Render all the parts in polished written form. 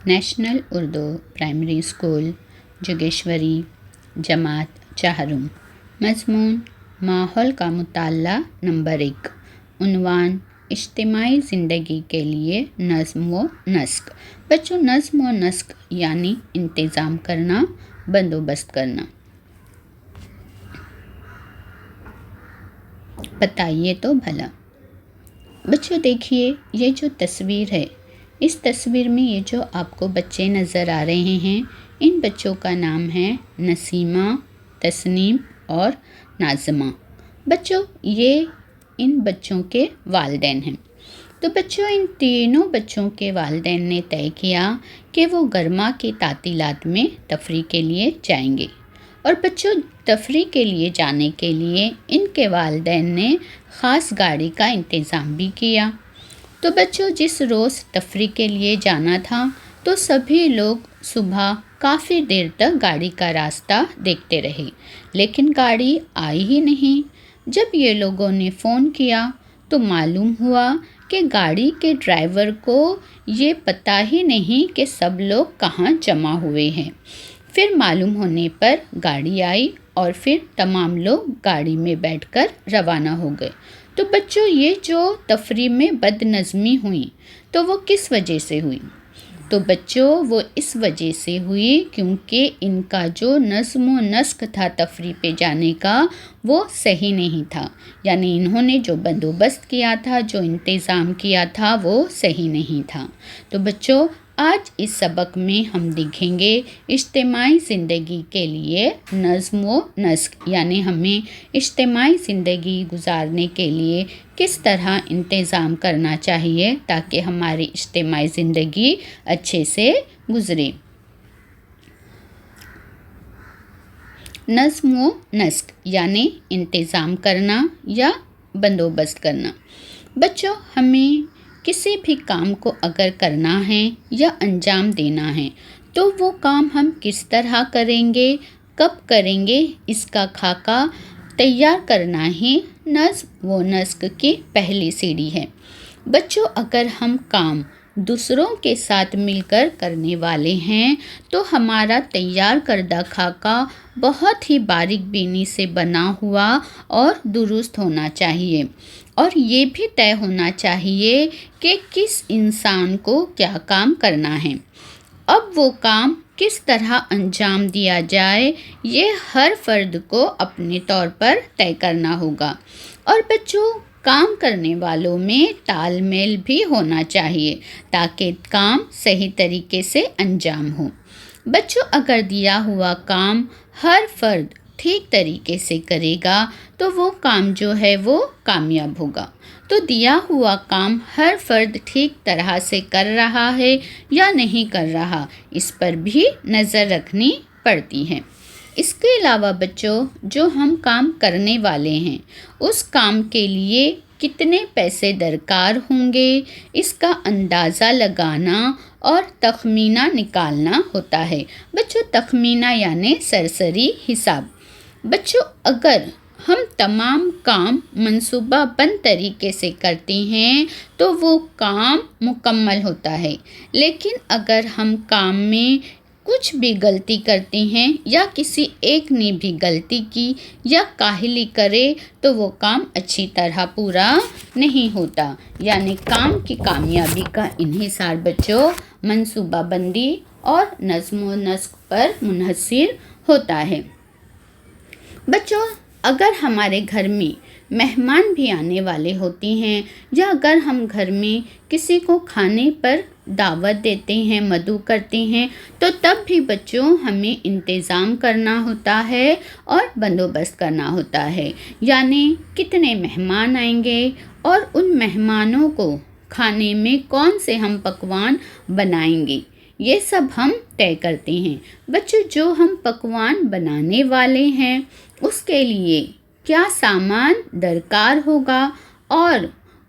National Urdu primary school جوگیشوری جماعت چہارم۔ مضمون ماحول کا مطالعہ نمبر 1۔ عنوان اجتماعی زندگی کے لیے نظم و نسق۔ بچوں، نظم و نسق یعنی انتظام کرنا، بندوبست کرنا۔ بتائیے تو بھلا۔ بچوں دیکھیے، یہ جو تصویر ہے، اس تصویر میں یہ جو آپ کو بچے نظر آ رہے ہیں، ان بچوں کا نام ہے نسیمہ، تسنیم اور ناظمہ۔ بچوں، یہ ان بچوں کے والدین ہیں۔ تو بچوں، ان تینوں بچوں کے والدین نے طے کیا کہ وہ گرما کی تعطیلات میں تفریح کے لیے جائیں گے۔ اور بچوں، تفریح کے لیے جانے کے لیے ان کے والدین نے خاص گاڑی کا انتظام بھی کیا۔ تو بچوں، جس روز تفریح کے لیے جانا تھا تو سبھی لوگ صبح کافی دیر تک گاڑی کا راستہ دیکھتے رہے، لیکن گاڑی آئی ہی نہیں۔ جب یہ لوگوں نے فون کیا تو معلوم ہوا کہ گاڑی کے ڈرائیور کو یہ پتہ ہی نہیں کہ سب لوگ کہاں جمع ہوئے ہیں۔ پھر معلوم ہونے پر گاڑی آئی اور پھر تمام لوگ گاڑی میں بیٹھ کر روانہ ہو گئے۔ تو بچوں، یہ جو تفریح میں بد نظمی ہوئی تو وہ کس وجہ سے ہوئی؟ تو بچوں، وہ اس وجہ سے ہوئی کیونکہ ان کا جو نظم و نسق تھا تفریح پہ جانے کا، وہ صحیح نہیں تھا۔ یعنی انہوں نے جو بندوبست کیا تھا، جو انتظام کیا تھا، وہ صحیح نہیں تھا۔ تو بچوں، آج اس سبق میں ہم دیکھیں گے اجتماعی زندگی کے لیے نظم و نسق، یعنی ہمیں اجتماعی زندگی گزارنے کے لیے کس طرح انتظام کرنا چاہیے تاکہ ہماری اجتماعی زندگی اچھے سے گزرے۔ نظم و نسق یعنی انتظام کرنا یا بندوبست کرنا۔ بچوں، ہمیں کسی بھی کام کو اگر کرنا ہے یا انجام دینا ہے تو وہ کام ہم کس طرح کریں گے، کب کریں گے، اس کا خاکہ تیار کرنا ہی نظم و نسق کی پہلی سیڑھی ہے۔ بچوں، اگر ہم کام دوسروں کے ساتھ مل کر کرنے والے ہیں تو ہمارا تیار کردہ خاکہ بہت ہی باریک بینی سے بنا ہوا اور درست ہونا چاہیے، اور یہ بھی طے ہونا چاہیے کہ کس انسان کو کیا کام کرنا ہے۔ اب وہ کام کس طرح انجام دیا جائے، یہ ہر فرد کو اپنے طور پر طے کرنا ہوگا۔ اور بچوں، کام کرنے والوں میں تال میل بھی ہونا چاہیے تاکہ کام صحیح طریقے سے انجام ہو۔ بچوں، اگر دیا ہوا کام ہر فرد ٹھیک طریقے سے کرے گا تو وہ کام جو ہے وہ کامیاب ہوگا۔ تو دیا ہوا کام ہر فرد ٹھیک طرح سے کر رہا ہے یا نہیں کر رہا، اس پر بھی نظر رکھنی پڑتی ہے۔ اس کے علاوہ بچوں، جو ہم کام کرنے والے ہیں، اس کام کے لیے کتنے پیسے درکار ہوں گے، اس کا اندازہ لگانا اور تخمینہ نکالنا ہوتا ہے۔ بچوں، تخمینہ یعنی سرسری حساب۔ بچوں، اگر ہم تمام کام منصوبہ بند طریقے سے کرتے ہیں تو وہ کام مکمل ہوتا ہے، لیکن اگر ہم کام میں کچھ بھی غلطی کرتے ہیں یا کسی ایک نے بھی غلطی کی یا کاہلی کرے تو وہ کام اچھی طرح پورا نہیں ہوتا۔ یعنی کام کی کامیابی کا انحصار بچوں منصوبہ بندی اور نظم و نسق پر منحصر ہوتا ہے۔ بچوں، اگر ہمارے گھر میں مہمان بھی آنے والے ہوتے ہیں یا اگر ہم گھر میں کسی کو کھانے پر دعوت دیتے ہیں، مدعو کرتے ہیں، تو تب بھی بچوں ہمیں انتظام کرنا ہوتا ہے اور بندوبست کرنا ہوتا ہے۔ یعنی کتنے مہمان آئیں گے اور ان مہمانوں کو کھانے میں کون سے ہم پکوان بنائیں گے، یہ سب ہم طے کرتے ہیں۔ بچوں، جو ہم پکوان بنانے والے ہیں اس کے لیے کیا سامان درکار ہوگا اور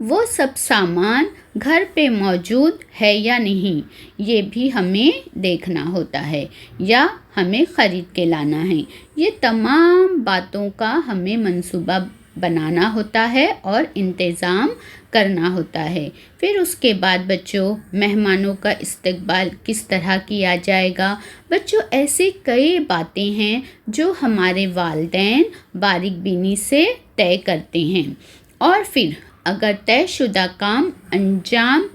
وہ سب سامان گھر پہ موجود ہے یا نہیں، یہ بھی ہمیں دیکھنا ہوتا ہے یا ہمیں خرید کے لانا ہے۔ یہ تمام باتوں کا ہمیں منصوبہ بنانا ہوتا ہے اور انتظام کرنا ہوتا ہے۔ پھر اس کے بعد بچوں مہمانوں کا استقبال کس طرح کیا جائے گا۔ بچوں ایسی کئی باتیں ہیں جو ہمارے والدین باریک بینی سے طے کرتے ہیں، اور پھر اگر طے شدہ کام انجام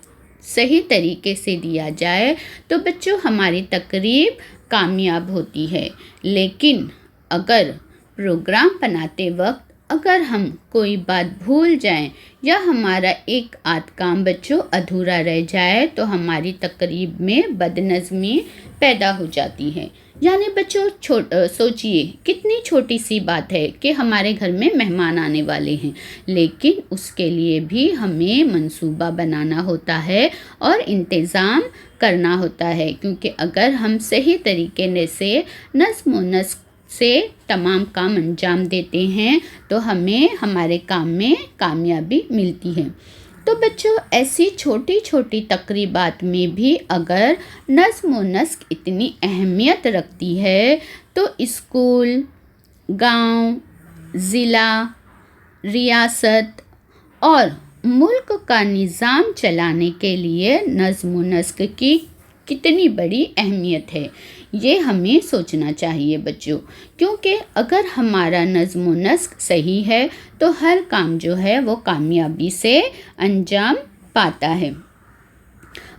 صحیح طریقے سے دیا جائے تو بچوں ہماری تقریب کامیاب ہوتی ہے۔ لیکن اگر پروگرام بناتے وقت اگر ہم کوئی بات بھول جائیں یا ہمارا ایک آدھ کام بچوں ادھورا رہ جائے تو ہماری تقریب میں بد نظمی پیدا ہو جاتی ہے۔ یعنی بچوں سوچئے کتنی چھوٹی سی بات ہے کہ ہمارے گھر میں مہمان آنے والے ہیں، لیکن اس کے لیے بھی ہمیں منصوبہ بنانا ہوتا ہے اور انتظام کرنا ہوتا ہے، کیونکہ اگر ہم صحیح طریقے سے نظم و نسق سے تمام کام انجام دیتے ہیں تو ہمیں ہمارے کام میں کامیابی ملتی ہے۔ تو بچوں ایسی چھوٹی چھوٹی تقریبات میں بھی اگر نظم و نسق اتنی اہمیت رکھتی ہے تو اسکول، گاؤں، ضلع، ریاست اور ملک کا نظام چلانے کے لیے نظم و نسق کی کتنی بڑی اہمیت ہے، یہ ہمیں سوچنا چاہیے بچوں، کیونکہ اگر ہمارا نظم و نسق صحیح ہے تو ہر کام جو ہے وہ کامیابی سے انجام پاتا ہے۔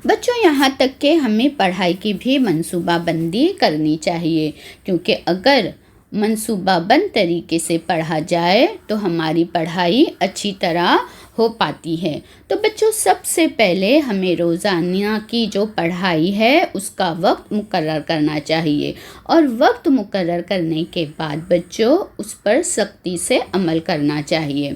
بچوں یہاں تک کہ ہمیں پڑھائی کی بھی منصوبہ بندی کرنی چاہیے، کیونکہ اگر منصوبہ بند طریقے سے پڑھا جائے تو ہماری پڑھائی اچھی طرح ہو پاتی ہے۔ تو بچوں سب سے پہلے ہمیں روزانہ کی جو پڑھائی ہے اس کا وقت مقرر کرنا چاہیے، اور وقت مقرر کرنے کے بعد بچوں اس پر سختی سے عمل کرنا چاہیے،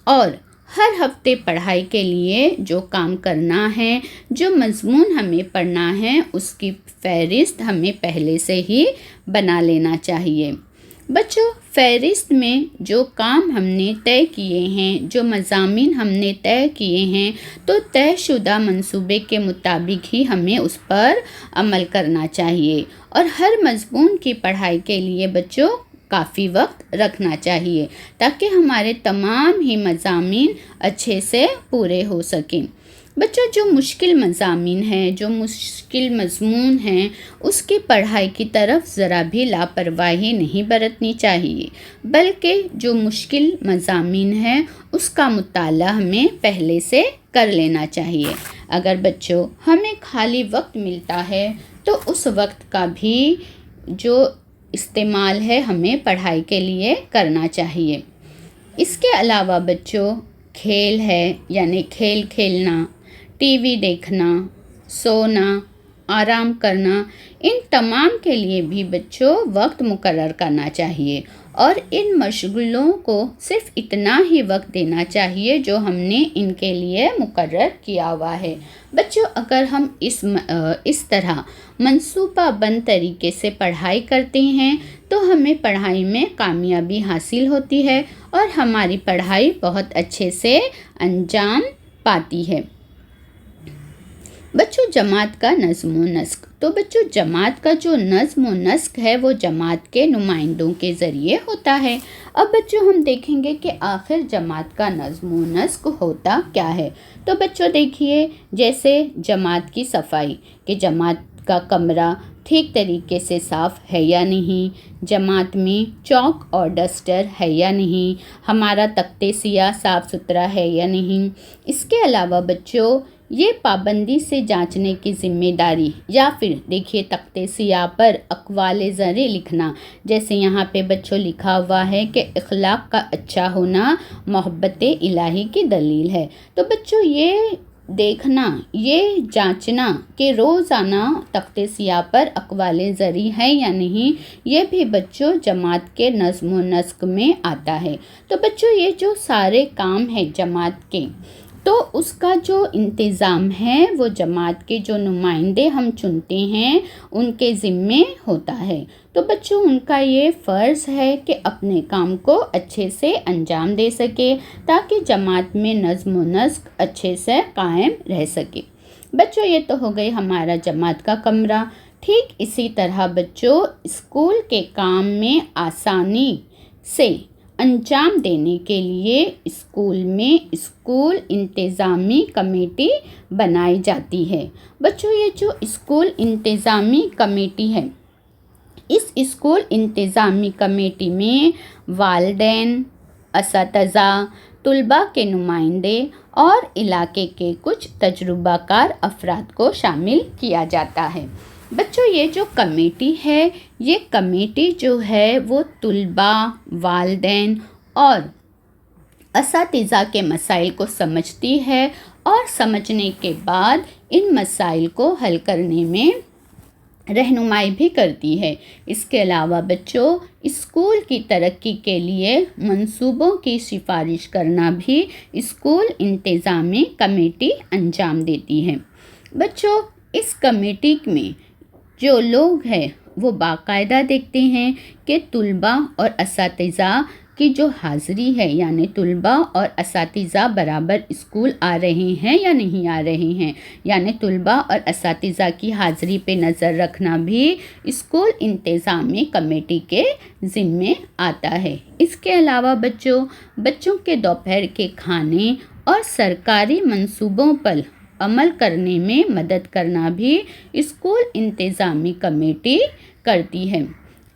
اور ہر ہفتے پڑھائی کے لیے جو کام کرنا ہے، جو مضمون ہمیں پڑھنا ہے، اس کی فہرست ہمیں پہلے سے ہی بنا لینا چاہیے۔ بچوں فہرست میں جو کام ہم نے طے کیے ہیں، جو مضامین ہم نے طے کیے ہیں، تو طے شدہ منصوبے کے مطابق ہی ہمیں اس پر عمل کرنا چاہیے، اور ہر مضمون کی پڑھائی کے لیے بچوں کافی وقت رکھنا چاہیے تاکہ ہمارے تمام ہی مضامین اچھے سے پورے ہو سکیں۔ بچوں جو مشکل مضامین ہیں، جو مشکل مضمون ہیں، اس کی پڑھائی کی طرف ذرا بھی لاپرواہی نہیں برتنی چاہیے، بلکہ جو مشکل مضامین ہیں اس کا مطالعہ ہمیں پہلے سے کر لینا چاہیے۔ اگر بچوں ہمیں خالی وقت ملتا ہے تو اس وقت کا بھی جو استعمال ہے ہمیں پڑھائی کے لیے کرنا چاہیے۔ اس کے علاوہ بچوں کھیل ہے، یعنی کھیل کھیلنا، ٹی وی دیکھنا، سونا، آرام کرنا، ان تمام کے لیے بھی بچوں وقت مقرر کرنا چاہیے، اور ان مشغلوں کو صرف اتنا ہی وقت دینا چاہیے جو ہم نے ان کے لیے مقرر کیا ہوا ہے۔ بچوں اگر ہم اس طرح منصوبہ بند طریقے سے پڑھائی کرتے ہیں تو ہمیں پڑھائی میں کامیابی حاصل ہوتی ہے اور ہماری پڑھائی بہت اچھے سے انجام پاتی ہے۔ بچوں جماعت کا نظم و نسق، تو بچوں جماعت کا جو نظم و نسق ہے وہ جماعت کے نمائندوں کے ذریعے ہوتا ہے۔ اب بچوں ہم دیکھیں گے کہ آخر جماعت کا نظم و نسق ہوتا کیا ہے۔ تو بچوں دیکھیے جیسے جماعت کی صفائی، کہ جماعت کا کمرہ ٹھیک طریقے سے صاف ہے یا نہیں، جماعت میں چاک اور ڈسٹر ہے یا نہیں، ہمارا تخت سیاہ صاف ستھرا ہے یا نہیں۔ اس کے علاوہ بچوں یہ پابندی سے جانچنے کی ذمہ داری، یا پھر دیکھیے تخت سیاہ پر اقوال زرعی لکھنا، جیسے یہاں پہ بچوں لکھا ہوا ہے کہ اخلاق کا اچھا ہونا محبت الہی کی دلیل ہے۔ تو بچوں یہ دیکھنا، یہ جانچنا کہ روزانہ تخت سیاہ پر اقوال زرعی ہے یا نہیں، یہ بھی بچوں جماعت کے نظم و نسق میں آتا ہے۔ تو بچوں یہ جو سارے کام ہیں جماعت کے، تو اس کا جو انتظام ہے وہ جماعت کے جو نمائندے ہم چنتے ہیں ان کے ذمے ہوتا ہے۔ تو بچوں ان کا یہ فرض ہے کہ اپنے کام کو اچھے سے انجام دے سکے تاکہ جماعت میں نظم و نسق اچھے سے قائم رہ سکے۔ بچوں یہ تو ہو گئی ہمارا جماعت کا کمرہ۔ ٹھیک اسی طرح بچوں اسکول کے کام میں آسانی سے انجام دینے کے لیے اسکول میں اسکول انتظامی کمیٹی بنائی جاتی ہے۔ بچوں یہ جو اسکول انتظامی کمیٹی ہے، اس اسکول انتظامی کمیٹی میں والدین، اساتذہ، طلباء کے نمائندے اور علاقے کے کچھ تجربہ کار افراد کو شامل کیا جاتا ہے۔ بچوں یہ جو کمیٹی ہے، یہ کمیٹی جو ہے وہ طلباء، والدین اور اساتذہ کے مسائل کو سمجھتی ہے اور سمجھنے کے بعد ان مسائل کو حل کرنے میں رہنمائی بھی کرتی ہے۔ اس کے علاوہ بچوں اسکول کی ترقی کے لیے منصوبوں کی سفارش کرنا بھی اسکول انتظامی کمیٹی انجام دیتی ہے۔ بچوں اس کمیٹی میں جو لوگ ہیں وہ باقاعدہ دیکھتے ہیں کہ طلباء اور اساتذہ کی جو حاضری ہے، یعنی طلباء اور اساتذہ برابر اسکول آ رہے ہیں یا نہیں آ رہے ہیں، یعنی طلباء اور اساتذہ کی حاضری پہ نظر رکھنا بھی اسکول انتظامی کمیٹی کے ذمے آتا ہے۔ اس کے علاوہ بچوں کے دوپہر کے کھانے اور سرکاری منصوبوں پر عمل کرنے میں مدد کرنا بھی اسکول انتظامی کمیٹی کرتی ہے۔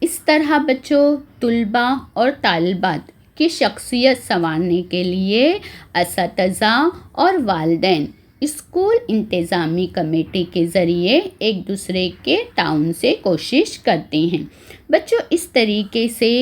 اس طرح بچوں طلباء اور طالبات کی شخصیت سنوارنے کے لیے اساتذہ اور والدین اسکول انتظامی کمیٹی کے ذریعے ایک دوسرے کے تعاون سے کوشش کرتے ہیں۔ بچوں اس طریقے سے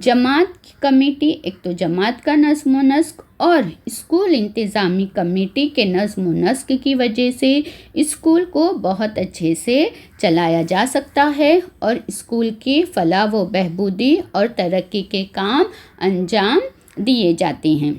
جماعت کی کمیٹی، ایک تو جماعت کا نظم و نسق اور اسکول انتظامی کمیٹی کے نظم و نسق کی وجہ سے اسکول کو بہت اچھے سے چلایا جا سکتا ہے اور اسکول کی فلاح و بہبودی اور ترقی کے کام انجام دیے جاتے ہیں۔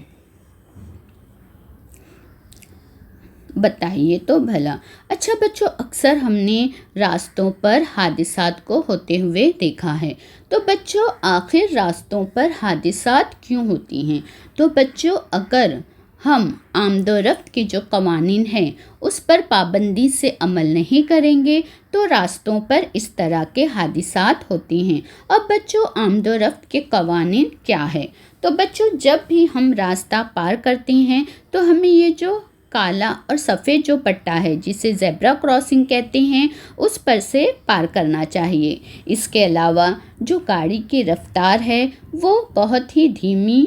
بتائیے تو بھلا۔ اچھا بچوں اکثر ہم نے راستوں پر حادثات کو ہوتے ہوئے دیکھا ہے، تو بچوں آخر راستوں پر حادثات کیوں ہوتی ہیں؟ تو بچوں اگر ہم آمد و رفت کے جو قوانین ہیں اس پر پابندی سے عمل نہیں کریں گے تو راستوں پر اس طرح کے حادثات ہوتے ہیں۔ اب بچوں آمد و رفت کے قوانین کیا ہے؟ تو بچوں جب بھی ہم راستہ پار کرتے ہیں تو ہمیں یہ جو کالا اور سفید جو پٹا ہے جسے زیبرا کراسنگ کہتے ہیں اس پر سے پار کرنا چاہیے۔ اس کے علاوہ جو گاڑی کی رفتار ہے وہ بہت ہی دھیمی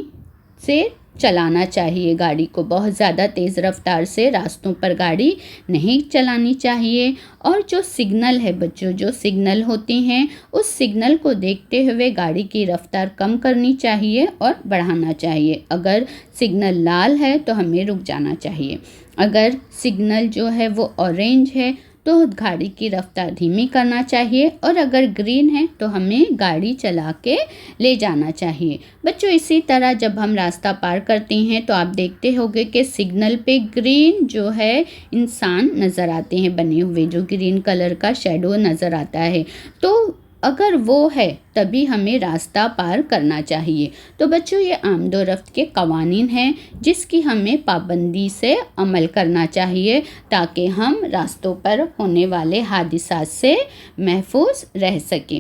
سے چلانا چاہیے، گاڑی کو بہت زیادہ تیز رفتار سے راستوں پر گاڑی نہیں چلانی چاہیے۔ اور جو سگنل ہے بچوں، جو سگنل ہوتے ہیں اس سگنل کو دیکھتے ہوئے گاڑی کی رفتار کم کرنی چاہیے اور بڑھانا چاہیے۔ اگر سگنل لال ہے تو ہمیں رک جانا چاہیے، اگر سگنل جو ہے وہ اورینج ہے تو گاڑی کی رفتار دھیمی کرنا چاہیے، اور اگر گرین ہے تو ہمیں گاڑی چلا کے لے جانا چاہیے۔ بچوں اسی طرح جب ہم راستہ پار کرتے ہیں تو آپ دیکھتے ہوگے کہ سگنل پہ گرین جو ہے انسان نظر آتے ہیں بنے ہوئے، جو گرین کلر کا شیڈو نظر آتا ہے، تو اگر وہ ہے تبھی ہمیں راستہ پار کرنا چاہیے۔ تو بچوں یہ آمد و رفت کے قوانین ہیں جس کی ہمیں پابندی سے عمل کرنا چاہیے تاکہ ہم راستوں پر ہونے والے حادثات سے محفوظ رہ سکیں۔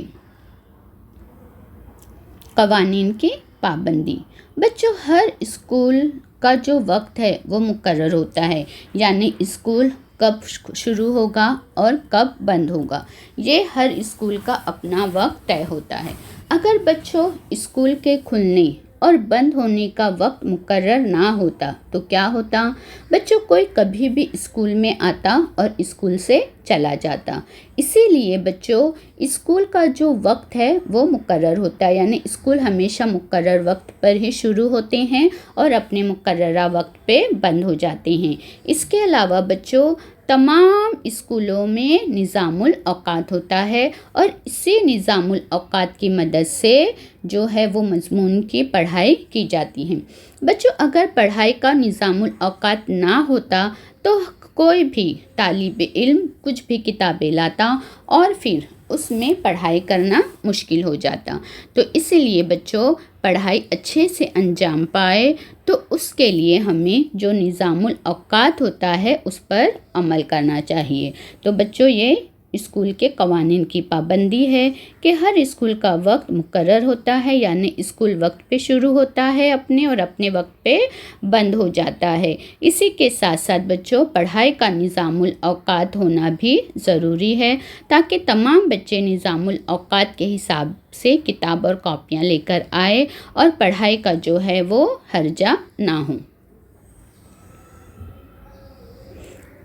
قوانین کی پابندی۔ بچوں ہر اسکول کا جو وقت ہے وہ مقرر ہوتا ہے، یعنی اسکول کب شروع ہوگا اور کب بند ہوگا، یہ ہر اسکول کا اپنا وقت طے ہوتا ہے۔ اگر بچوں اسکول کے کھلنے اور بند ہونے کا وقت مقرر نہ ہوتا تو کیا ہوتا؟ بچوں کوئی کبھی بھی اسکول میں آتا اور اسکول سے چلا جاتا۔ اسی لیے بچوں اسکول کا جو وقت ہے وہ مقرر ہوتا ہے، یعنی اسکول ہمیشہ مقرر وقت پر ہی شروع ہوتے ہیں اور اپنے مقررہ وقت پہ بند ہو جاتے ہیں۔ اس کے علاوہ بچوں تمام اسکولوں میں نظام الاوقات ہوتا ہے اور اسی نظام الاوقات کی مدد سے جو ہے وہ مضمون کی پڑھائی کی جاتی ہے۔ بچوں اگر پڑھائی کا نظام الاوقات نہ ہوتا تو کوئی بھی طالب علم کچھ بھی کتابیں لاتا اور پھر اس میں پڑھائی کرنا مشکل ہو جاتا۔ تو اسی لیے بچوں پڑھائی اچھے سے انجام پائے تو اس کے لیے ہمیں جو نظام الاوقات ہوتا ہے اس پر عمل کرنا چاہیے۔ تو بچوں یہ اسکول کے قوانین کی پابندی ہے کہ ہر اسکول کا وقت مقرر ہوتا ہے، یعنی اسکول وقت پہ شروع ہوتا ہے اور اپنے وقت پہ بند ہو جاتا ہے۔ اسی کے ساتھ ساتھ بچوں پڑھائی کا نظام الاوقات ہونا بھی ضروری ہے تاکہ تمام بچے نظام الاوقات کے حساب سے کتاب اور کاپیاں لے کر آئے اور پڑھائی کا جو ہے وہ حرجہ نہ ہو۔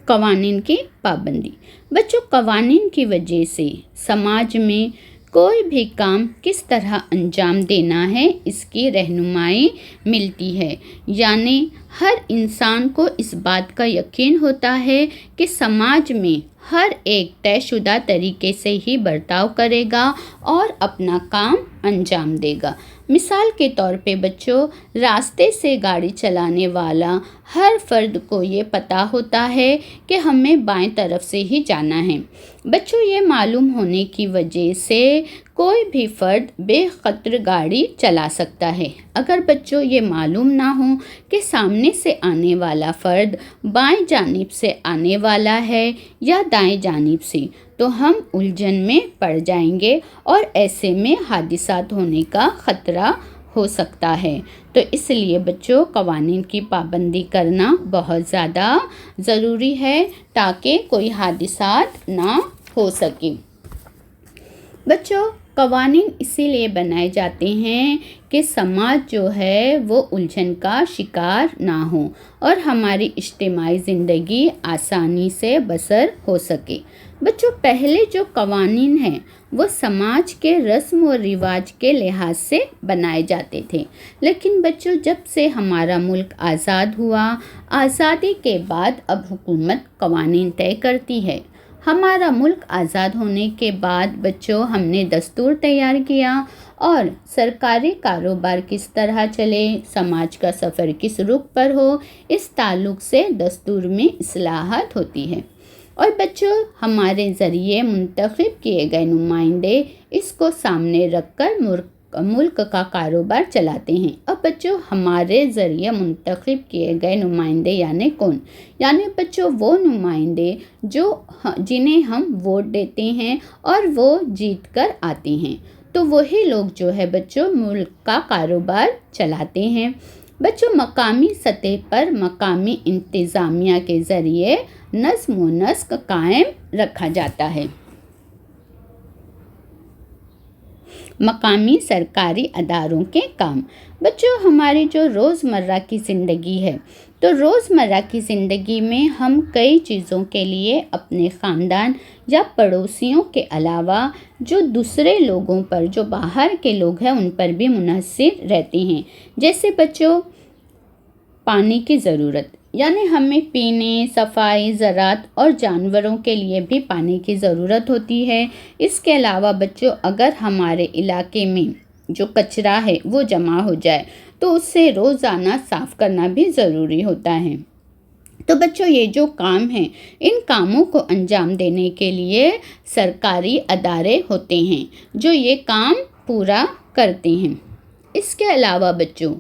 قوانین کی پابندی۔ بچوں، قوانین کی وجہ سے سماج میں کوئی بھی کام کس طرح انجام دینا ہے اس کی رہنمائی ملتی ہے، یعنی ہر انسان کو اس بات کا یقین ہوتا ہے کہ سماج میں ہر ایک طے شدہ طریقے سے ہی برتاؤ کرے گا اور اپنا کام انجام دے گا۔ مثال کے طور پہ بچوں، راستے سے گاڑی چلانے والا ہر فرد کو یہ پتہ ہوتا ہے کہ ہمیں بائیں طرف سے ہی جانا ہے۔ بچوں، یہ معلوم ہونے کی وجہ سے کوئی بھی فرد بے خطر گاڑی چلا سکتا ہے۔ اگر بچوں یہ معلوم نہ ہو کہ سامنے سے آنے والا فرد بائیں جانب سے آنے والا ہے یا دائیں جانب سے، تو ہم الجھن میں پڑ جائیں گے اور ایسے میں حادثات ہونے کا خطرہ ہو سکتا ہے۔ تو اس لیے بچوں قوانین کی پابندی کرنا بہت زیادہ ضروری ہے تاکہ کوئی حادثات نہ ہو سکے۔ بچوں، قوانین اسی لیے بنائے جاتے ہیں کہ سماج جو ہے وہ الجھن کا شکار نہ ہو اور ہماری اجتماعی زندگی آسانی سے بسر ہو سکے۔ بچوں، پہلے جو قوانین ہیں وہ سماج کے رسم و رواج کے لحاظ سے بنائے جاتے تھے، لیکن بچوں جب سے ہمارا ملک آزاد ہوا، آزادی کے بعد اب حکومت قوانین طے کرتی ہے۔ ہمارا ملک آزاد ہونے کے بعد بچوں ہم نے دستور تیار کیا اور سرکاری کاروبار کس طرح چلے، سماج کا سفر کس رخ پر ہو، اس تعلق سے دستور میں اصلاحات ہوتی ہے اور بچوں ہمارے ذریعے منتخب کیے گئے نمائندے اس کو سامنے رکھ کر ملک کا کاروبار چلاتے ہیں۔ اب بچوں ہمارے ذریعے منتخب کیے گئے نمائندے یعنی کون؟ یعنی بچوں وہ نمائندے جنہیں ہم ووٹ دیتے ہیں اور وہ جیت کر آتے ہیں، تو وہی لوگ جو ہے بچوں ملک کا کاروبار چلاتے ہیں۔ بچوں مقامی سطح پر مقامی انتظامیہ کے ذریعے نظم و نسق قائم رکھا جاتا ہے۔ مقامی سرکاری اداروں کے کام۔ بچوں ہماری جو روزمرہ کی زندگی ہے، تو روزمرہ کی زندگی میں ہم کئی چیزوں کے لیے اپنے خاندان یا پڑوسیوں کے علاوہ جو دوسرے لوگوں پر، جو باہر کے لوگ ہیں ان پر بھی منحصر رہتے ہیں۔ جیسے بچوں پانی کی ضرورت، یعنی ہمیں پینے، صفائی، زراعت اور جانوروں کے لیے بھی پانی کی ضرورت ہوتی ہے۔ اس کے علاوہ بچوں اگر ہمارے علاقے میں جو کچرا ہے وہ جمع ہو جائے تو اس سے روزانہ صاف کرنا بھی ضروری ہوتا ہے۔ تو بچوں یہ جو کام ہیں، ان کاموں کو انجام دینے کے لیے سرکاری ادارے ہوتے ہیں جو یہ کام پورا کرتے ہیں۔ اس کے علاوہ بچوں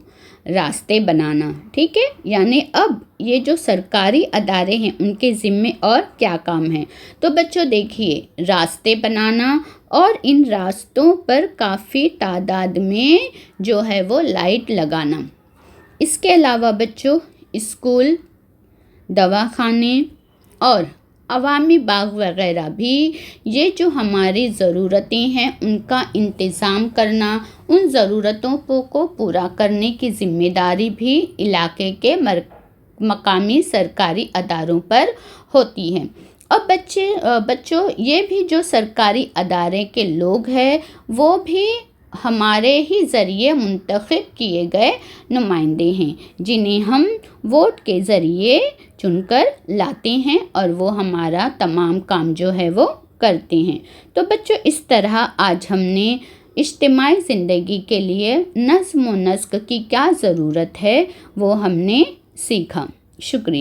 راستے بنانا، ٹھیک ہے، یعنی اب یہ جو سرکاری ادارے ہیں ان کے ذمے اور کیا کام ہیں؟ تو بچوں دیکھیے، راستے بنانا اور ان راستوں پر کافی تعداد میں جو ہے وہ لائٹ لگانا۔ اس کے علاوہ بچوں اسکول، دواخانے اور عوامی باغ وغیرہ بھی یہ جو ہماری ضرورتیں ہیں ان کا انتظام کرنا، ان ضرورتوں کو پورا کرنے کی ذمہ داری بھی علاقے کے مقامی سرکاری اداروں پر ہوتی ہے۔ اب بچوں یہ بھی جو سرکاری ادارے کے لوگ ہیں وہ بھی ہمارے ہی ذریعے منتخب کیے گئے نمائندے ہیں جنہیں ہم ووٹ کے ذریعے چن کر لاتے ہیں اور وہ ہمارا تمام کام جو ہے وہ کرتے ہیں۔ تو بچوں اس طرح آج ہم نے اجتماعی زندگی کے لیے نظم و نسق کی کیا ضرورت ہے وہ ہم نے سیکھا۔ شکریہ۔